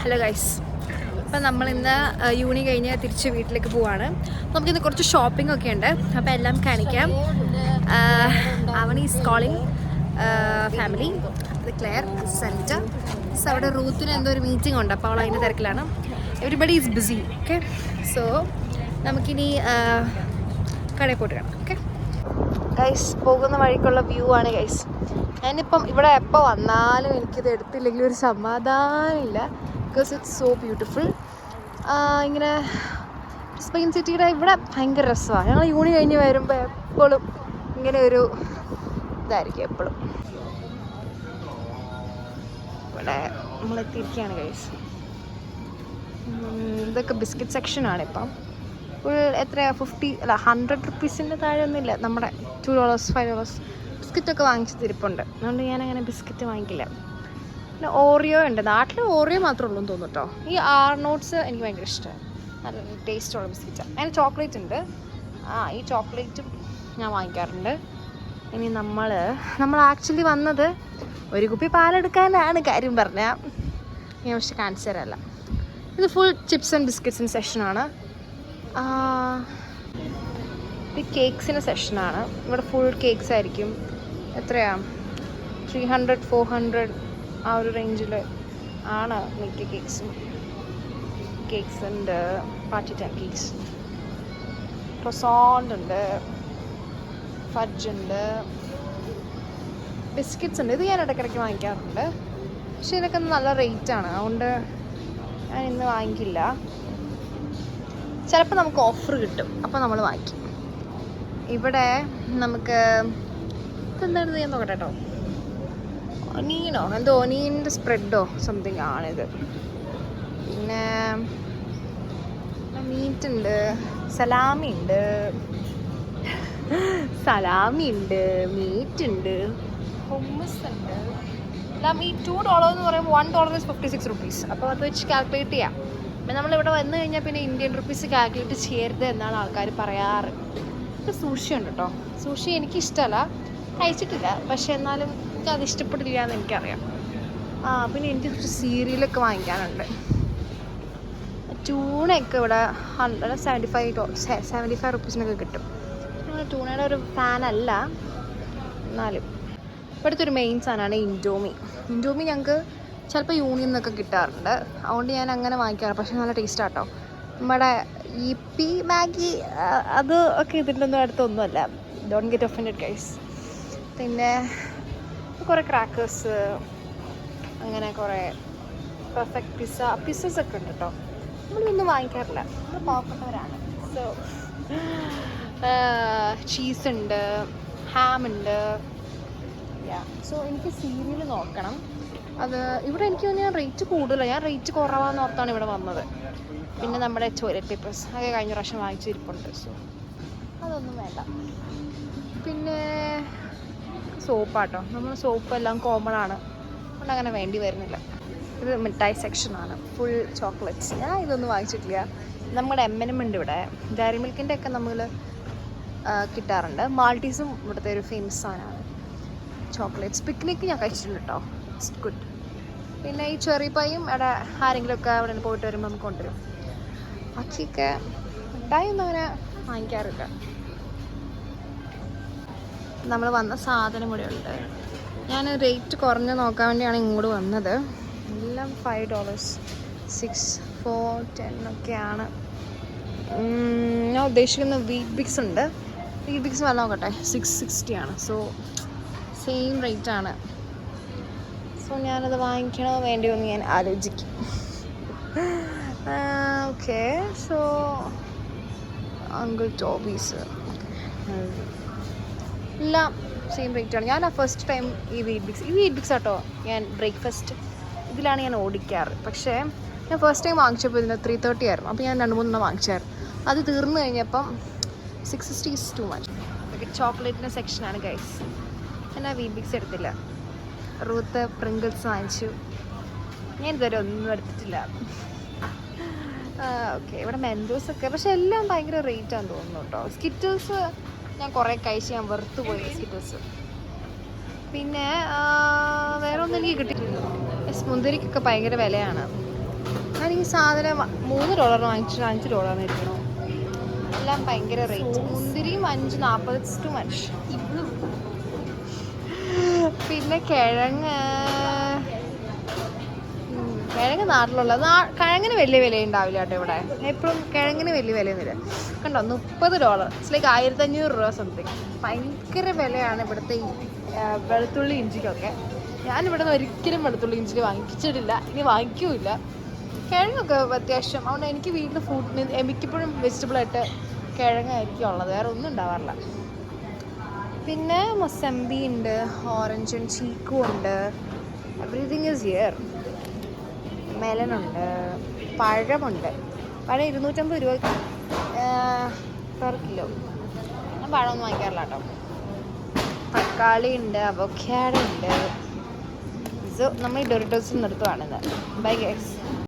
Hello guys, അപ്പം നമ്മളിന്ന് യൂണി കഴിഞ്ഞ് തിരിച്ച് വീട്ടിലേക്ക് പോവാണ്. നമുക്കിന്ന് കുറച്ച് ഷോപ്പിംഗ് ഒക്കെ ഉണ്ട്, അപ്പോൾ എല്ലാം കാണിക്കാം. അവൻ ഈസ് കോളിംഗ് ഫാമിലി, അത് ക്ലെയർ, സനിറ്റ. സോ അവിടെ റൂത്തിന് എന്തോ ഒരു മീറ്റിംഗ് ഉണ്ട്, അപ്പോൾ അവൾ അതിൻ്റെ തിരക്കിലാണ്. Everybody is BC. Okay, so നമുക്കിനി കടയിൽ പോയിട്ട് കാണാം. ഓക്കെ ഗൈസ്, പോകുന്ന വഴിക്കുള്ള വ്യൂ ആണ് ഗൈസ്. ഞാനിപ്പം ഇവിടെ എപ്പോൾ വന്നാലും എനിക്കിത് എടുത്തില്ലെങ്കിൽ ഒരു സമാധാനമില്ല. Because it's so beautiful. ഇങ്ങനെ സ്പെയിൻ സിറ്റിയുടെ ഇവിടെ ഭയങ്കര രസമാണ്. ഞങ്ങൾ യൂണി കഴിഞ്ഞ് വരുമ്പോൾ എപ്പോഴും ഇങ്ങനെ ഒരു ഇതായിരിക്കും എപ്പോഴും. ഇവിടെ നമ്മളെത്തിയിരിക്കുകയാണ് ഗൈസ്. ഇതൊക്കെ ബിസ്ക്കറ്റ് സെക്ഷനാണ് ഇപ്പം. ഫുൾ എത്രയാണ് 50 അല്ല 100 റുപ്പീസിൻ്റെ താഴെ ഒന്നുമില്ല. നമ്മുടെ $2 $5 ബിസ്ക്കറ്റൊക്കെ വാങ്ങിച്ച് തിരിപ്പുണ്ട്. അതുകൊണ്ട് ഞാനങ്ങനെ ബിസ്ക്കറ്റ് വാങ്ങിക്കില്ല. പിന്നെ ഓറിയോ ഉണ്ട്. നാട്ടിൽ ഓറിയോ മാത്രമേ ഉള്ളൂ എന്ന് തോന്നുന്നു കേട്ടോ. ഈ ആർനോട്ട്സ് എനിക്ക് ഭയങ്കര ഇഷ്ടമാണ്. നല്ല ടേസ്റ്റുള്ള ബിസ്ക്കറ്റാണ്. അതിന് ചോക്ലേറ്റ് ഉണ്ട്. ഈ ചോക്ലേറ്റും ഞാൻ വാങ്ങിക്കാറുണ്ട്. ഇനി നമ്മൾ ആക്ച്വലി വന്നത് ഒരു കുപ്പി പാലെടുക്കാനാണ്, കാര്യം പറഞ്ഞാൽ. ഞാൻ പക്ഷെ കാണിച്ചു തരാമല്ല. ഇത് ഫുൾ ചിപ്സ് ആൻഡ് ബിസ്ക്കറ്റ്സിൻ്റെ സെക്ഷനാണ്. ഇത് കേക്ക്സിൻ്റെ സെക്ഷനാണ്. ഇവിടെ ഫുൾ കേക്ക്സ് ആയിരിക്കും. എത്രയാണ് 300 400 ആ ഒരു റേഞ്ചിൽ ആണ് മിക്ക കേക്ക്സും. കേക്ക്സ് ഉണ്ട്, പാർട്ടി ടൈം കേക്ക്സ്, ക്രോസാൻഡ് ഉണ്ട്, ഫഡ്ജ് ഉണ്ട്, ബിസ്ക്കറ്റ്സ് ഉണ്ട്. ഇത് ഞാൻ ഇടയ്ക്കിടയ്ക്ക് വാങ്ങിക്കാറുണ്ട്. പക്ഷേ ഇതിനൊക്കെ നല്ല റേറ്റാണ്, അതുകൊണ്ട് ഞാൻ ഇന്ന് വാങ്ങിക്കില്ല. ചിലപ്പോൾ നമുക്ക് ഓഫർ കിട്ടും, അപ്പോൾ നമ്മൾ വാങ്ങിക്കും. ഇവിടെ നമുക്ക് ഇതെന്താണെന്ന് ഞാൻ നോക്കട്ടെ കേട്ടോ. ഒനീനോ എന്തോ ഒനീൻ്റെ സ്പ്രെഡോ സംതിങ് ആണിത്. പിന്നെ മീറ്റ് ഉണ്ട്, സലാമി ഉണ്ട്, മീറ്റ് ഉണ്ട്, ഹുമ്മസ് ഉണ്ട്. എല്ലാം ഈ $2 എന്ന് പറയുമ്പോൾ $1 is 56 rupees. അപ്പോൾ അത് വെച്ച് കാൽക്കുലേറ്റ് ചെയ്യാം. പിന്നെ നമ്മളിവിടെ വന്നു കഴിഞ്ഞാൽ പിന്നെ ഇന്ത്യൻ റുപ്പീസ് കാൽക്കുലേറ്റ് ചെയ്യരുത് എന്നാണ് ആൾക്കാർ പറയാറ്. ഇപ്പോൾ സൂഷി ഉണ്ട് കേട്ടോ. സൂഷി എനിക്കിഷ്ടമല്ല, കഴിച്ചിട്ടില്ല. പക്ഷെ എന്നാലും എനിക്കത് ഇഷ്ടപ്പെട്ടില്ല എന്ന് എനിക്കറിയാം. പിന്നെ എനിക്ക് കുറച്ച് സീരിയലൊക്കെ വാങ്ങിക്കാനുണ്ട്. ട്യൂണയൊക്കെ ഇവിടെ 75 റുപ്പീസിനൊക്കെ കിട്ടും. ഞങ്ങൾ ട്യൂണയുടെ ഒരു ഫാനല്ല, എന്നാലും ഇവിടുത്തെ ഒരു മെയിൻ സാധനമാണ് ഇൻഡോമി ഞങ്ങൾക്ക് ചിലപ്പോൾ യൂണിയൻ നിന്നൊക്കെ കിട്ടാറുണ്ട്. അതുകൊണ്ട് ഞാൻ അങ്ങനെ വാങ്ങിക്കാറ്. പക്ഷേ നല്ല ടേസ്റ്റാട്ടോ. നമ്മുടെ യിപ്പി മാഗി അത് ഒക്കെ ഇതിൻ്റെ ഒന്നും അടുത്തൊന്നുമല്ല. Don't get offended guys. പിന്നെ കുറേ ക്രാക്കേഴ്സ്, അങ്ങനെ കുറേ പെർഫെക്റ്റ് പിസ്സസ് ഒക്കെ ഉണ്ട് കേട്ടോ. നമ്മളിതൊന്നും വാങ്ങിക്കാറില്ല, നമ്മൾ പാവപ്പെട്ടവരാണ്. സോ ചീസ് ഉണ്ട്, ഹാം ഉണ്ട്. സോ എനിക്ക് സീരിയൽ നോക്കണം. അത് ഇവിടെ എനിക്ക് തോന്നിയാൽ റേറ്റ് കൂടുതലാണ്. ഞാൻ റേറ്റ് കുറവാന്ന് ഓർത്താണ് ഇവിടെ വന്നത്. പിന്നെ നമ്മുടെ ടോയ്ലറ്റ് പേപ്പേഴ്സ് അതൊക്കെ കഴിഞ്ഞ പ്രാവശ്യം വാങ്ങിച്ചിരിപ്പുണ്ട്. സോ അതൊന്നും വേണ്ട. പിന്നെ സോപ്പാട്ടോ, നമ്മൾ സോപ്പ് എല്ലാം കോമൺ ആണ്, അതുകൊണ്ട് അങ്ങനെ വേണ്ടി വരുന്നില്ല. ഇത് മിഠായി സെക്ഷനാണ്, ഫുൾ ചോക്ലേറ്റ്സ്. ഞാൻ ഇതൊന്നും വാങ്ങിച്ചിട്ടില്ല. നമ്മുടെ M&M ഉണ്ട് ഇവിടെ. ഡയറി മിൽക്കിൻ്റെ ഒക്കെ നമ്മൾ കിട്ടാറുണ്ട്. മാൾട്ടീസും ഇവിടുത്തെ ഒരു ഫേമസ് സാധനമാണ്. ചോക്ലേറ്റ്സ് പിക്നിക്ക് ഞാൻ കഴിച്ചിട്ടുണ്ട് കേട്ടോ, ഇറ്റ്സ് ഗുഡ്. പിന്നെ ഈ ചെറി പൈയും അവിടെ ആരെങ്കിലുമൊക്കെ അവിടെ പോയിട്ട് വരുമ്പോൾ നമുക്ക് കൊണ്ടുവരും. ബാക്കിയൊക്കെ മിഠായി ഒന്നും അങ്ങനെ വാങ്ങിക്കാറില്ല. നമ്മൾ വന്ന സാധനം ഇവിടെ ഉണ്ട്. ഞാൻ റേറ്റ് കുറഞ്ഞ് നോക്കാൻ വേണ്ടിയാണ് ഇങ്ങോട്ട് വന്നത്. എല്ലാം $5 6 4 10 ഒക്കെയാണ്. ഞാൻ ഉദ്ദേശിക്കുന്ന വീറ്റ് ബിക്സ് ഉണ്ട്. വീറ്റ് ബിക്സ് വല്ല നോക്കട്ടെ, 660 ആണ്. സോ സെയിം റേറ്റ് ആണ്. സോ ഞാനത് വാങ്ങിക്കണോ വേണ്ടിയോ എന്ന് ഞാൻ ആലോചിക്കും. ഓക്കെ, സോ അങ്കിൾ ടോബീസ് എല്ലാം സെയിം റേറ്റാണ്. ഞാൻ ഫസ്റ്റ് ടൈം ഈ വീറ്റ് ബിക്സ് ആട്ടോ ഞാൻ ബ്രേക്ക്ഫാസ്റ്റ് ഇതിലാണ് ഞാൻ ഓടിക്കാറ്. പക്ഷേ ഞാൻ ഫസ്റ്റ് ടൈം വാങ്ങിച്ചപ്പോൾ ഇതിന് 330 ആയിരുന്നു. അപ്പോൾ ഞാൻ 2-3 വാങ്ങിച്ചായിരുന്നു. അത് തീർന്നു കഴിഞ്ഞപ്പം 660 is too much. ഓക്കെ, ചോക്ലേറ്റിൻ്റെ സെക്ഷനാണ് ഗൈസ്. ഞാൻ വീറ്റ് ബിക്സ് എടുത്തില്ല. റൂത്ത് പ്രിങ്കിൾസ് വാങ്ങിച്ചു. ഞാൻ ഇതുവരെ ഒന്നും എടുത്തിട്ടില്ല. ഓക്കെ, ഇവിടെ മെൻഡോസൊക്കെ, പക്ഷെ എല്ലാം ഭയങ്കര റേറ്റാന്ന് തോന്നുന്നു കേട്ടോ. സ്കിറ്റിൽസ് ഞാൻ കുറേ കഴിച്ച് ഞാൻ വെറുത്ത് പോയി സ്കിറ്റിൽസ്. പിന്നെ വേറെ ഒന്നും എനിക്ക് കിട്ടിയിട്ടില്ല. മുന്തിരിക്കൊക്കെ ഭയങ്കര വിലയാണ്. ഞാൻ ഈ സാധനം $3 വാങ്ങിച്ചിട്ട് $5 ഇരിക്കണോ. എല്ലാം ഭയങ്കര റേറ്റ്. മുന്തിരിയും 5.40 ടു മച്ച്. പിന്നെ കിഴങ്ങ് നാട്ടിലുള്ള കിഴങ്ങിന് വലിയ വില ഉണ്ടാവില്ല കേട്ടോ ഇവിടെ. എപ്പോഴും കിഴങ്ങിന് വലിയ വിലയൊന്നുമില്ല. കണ്ടോ, $30. It's like 1500 something. ഭയങ്കര വിലയാണ് ഇവിടുത്തെ ഈ വെളുത്തുള്ളി ഇഞ്ചിക്കൊക്കെ. ഞാനിവിടെ നിന്ന് ഒരിക്കലും വെളുത്തുള്ളി ഇഞ്ചി വാങ്ങിച്ചിട്ടില്ല, ഇനി വാങ്ങിക്കൂല. കിഴങ്ങൊക്കെ അത്യാവശ്യം. അതുകൊണ്ട് എനിക്ക് വീട്ടിൽ ഫുഡിന് എനിക്കിപ്പോഴും വെജിറ്റബിളായിട്ട് കിഴങ്ങായിരിക്കും ഉള്ളത്, വേറെ ഒന്നും ഉണ്ടാവാറില്ല. പിന്നെ മൊസമ്പി ഉണ്ട്, ഓറഞ്ച് ഉണ്ട്, ചീക്കു ഉണ്ട്, എവറിതിങ് ഈസ് ഹിയർ. മെലനുണ്ട്, പഴമുണ്ട്. പഴം 250 രൂപ പെർ കിലോ. ഞാൻ പഴമൊന്നും വാങ്ങിക്കാറില്ല കേട്ടോ. തക്കാളി ഉണ്ട്, അവക്കാഡോ ഉണ്ട്. ഇത് നമ്മൾ ഈ ഡൊറിറ്റോസിൽ നിന്ന് എടുത്ത് കാണുന്നത്. Bye guys.